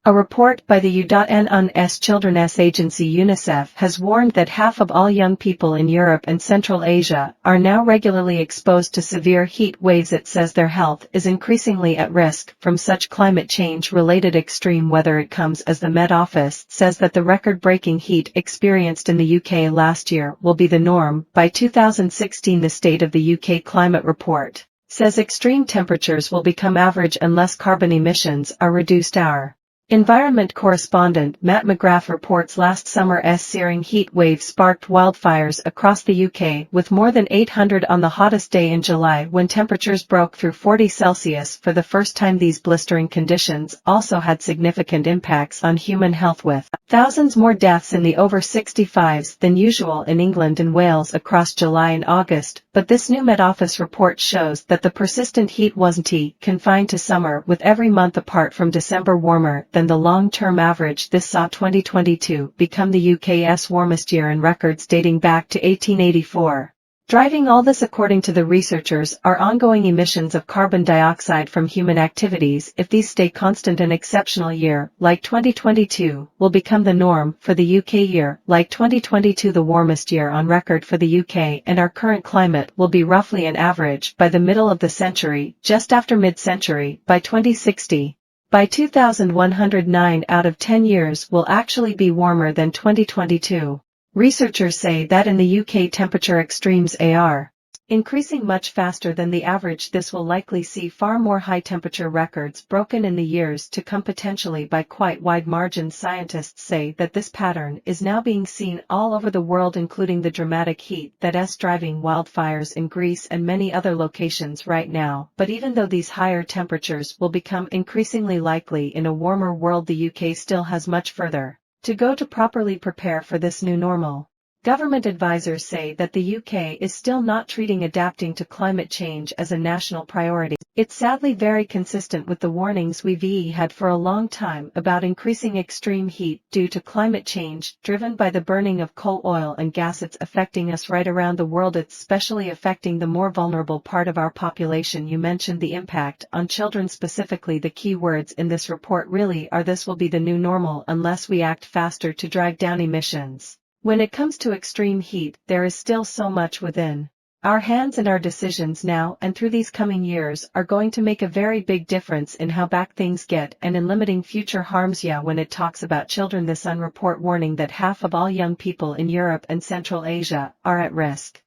A report by the UN's Children's Agency UNICEF has warned that half of all young people in Europe and Central Asia are now regularly exposed to severe heat waves. It says their health is increasingly at risk from such climate change-related extreme weather. It comes as the Met Office says that the record-breaking heat experienced in the UK last year will be the norm by 2016. The State of the UK Climate Report says extreme temperatures will become average unless carbon emissions are reduced. Our Environment correspondent Matt McGrath reports last summer's searing heat wave sparked wildfires across the UK, with more than 800 on the hottest day in July when temperatures broke through 40 Celsius for the first time. These blistering conditions also had significant impacts on human health, with thousands more deaths in the over 65s than usual in England and Wales across July and August. But this new Met Office report shows that the persistent heat wasn't confined to summer, with every month apart from December warmer than the long-term average. This saw 2022 become the UK's warmest year in records dating back to 1884. Driving all this, according to the researchers, are ongoing emissions of carbon dioxide from human activities. If these stay constant, an exceptional year like 2022 will become the norm for the UK. Year like 2022, the warmest year on record for the UK, and our current climate will be roughly an average by the middle of the century, just after mid-century, by 2060. By 2109 out of 10 years will actually be warmer than 2022. Researchers say that in the UK temperature extremes are increasing much faster than the average. This will likely see far more high-temperature records broken in the years to come, potentially by quite wide margins. Scientists say that this pattern is now being seen all over the world, including the dramatic heat that's driving wildfires in Greece and many other locations right now. But even though these higher temperatures will become increasingly likely in a warmer world, the UK still has much further to go to properly prepare for this new normal. Government advisors say that the UK is still not treating adapting to climate change as a national priority. It's sadly very consistent with the warnings we've had for a long time about increasing extreme heat due to climate change driven by the burning of coal, oil and gas. It's affecting us right around the world. It's especially affecting the more vulnerable part of our population. You mentioned the impact on children specifically. The key words in this report really are this will be the new normal unless we act faster to drive down emissions. When it comes to extreme heat, there is still so much within our hands, and our decisions now and through these coming years are going to make a very big difference in how bad things get and in limiting future harms. When it talks about children, the Sun report warning that half of all young people in Europe and Central Asia are at risk.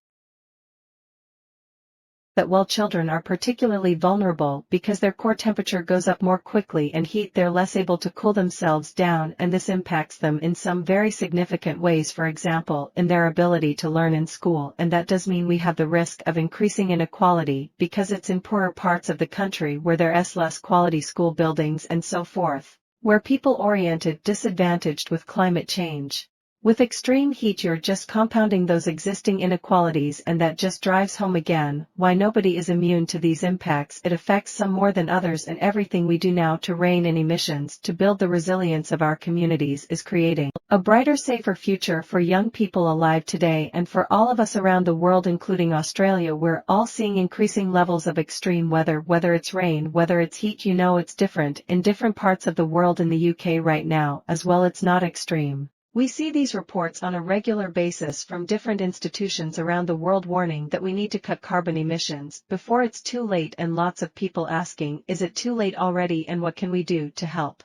That while children are particularly vulnerable because their core temperature goes up more quickly and heat, they're less able to cool themselves down, and this impacts them in some very significant ways, for example, in their ability to learn in school. And that does mean we have the risk of increasing inequality because it's in poorer parts of the country where there's less quality school buildings and so forth, where people-oriented disadvantaged with climate change. With extreme heat, you're just compounding those existing inequalities, and that just drives home again why nobody is immune to these impacts. It affects some more than others, and everything we do now to rein in emissions to build the resilience of our communities is creating a brighter, safer future for young people alive today and for all of us around the world, including Australia. We're all seeing increasing levels of extreme weather, whether it's rain, whether it's heat. It's different in different parts of the world. In the UK right now as well, it's not extreme. We see these reports on a regular basis from different institutions around the world warning that we need to cut carbon emissions before it's too late, and lots of people asking, is it too late already and what can we do to help?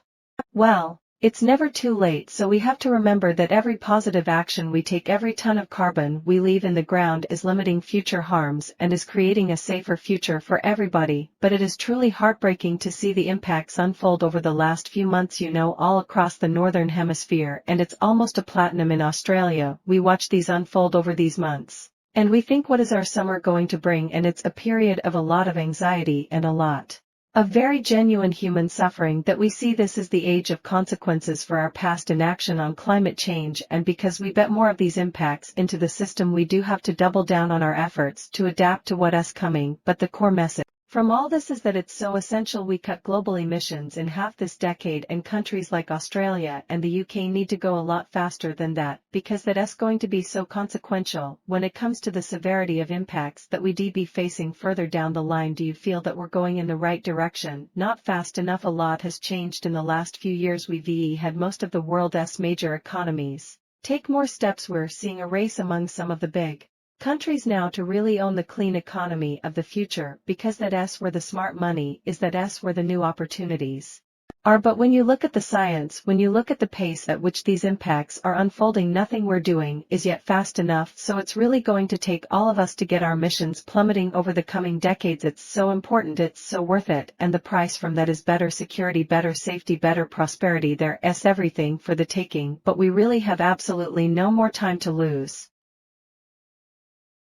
Well, it's never too late, so we have to remember that every positive action we take, every ton of carbon we leave in the ground is limiting future harms and is creating a safer future for everybody. But it is truly heartbreaking to see the impacts unfold over the last few months, all across the Northern Hemisphere, and it's almost a platinum in Australia. We watch these unfold over these months, and we think, what is our summer going to bring? And it's a period of a lot of anxiety and a lot of very genuine human suffering. That we see this as the age of consequences for our past inaction on climate change, and because we bet more of these impacts into the system, we do have to double down on our efforts to adapt to what's coming. But the core message From all this is that it's so essential we cut global emissions in half this decade, and countries like Australia and the UK need to go a lot faster than that, because that's going to be so consequential when it comes to the severity of impacts that we be facing further down the line. Do you feel that we're going in the right direction? Not fast enough. A lot has changed in the last few years. We've had most of the world's major economies take more steps. We're seeing a race among some of the big countries now to really own the clean economy of the future, because that's where the smart money is, that's where the new opportunities are. But when you look at the science, when you look at the pace at which these impacts are unfolding, nothing we're doing is yet fast enough. So it's really going to take all of us to get our emissions plummeting over the coming decades. It's so important, it's so worth it, and the price from that is better security, better safety, better prosperity. There's everything for the taking, but we really have absolutely no more time to lose.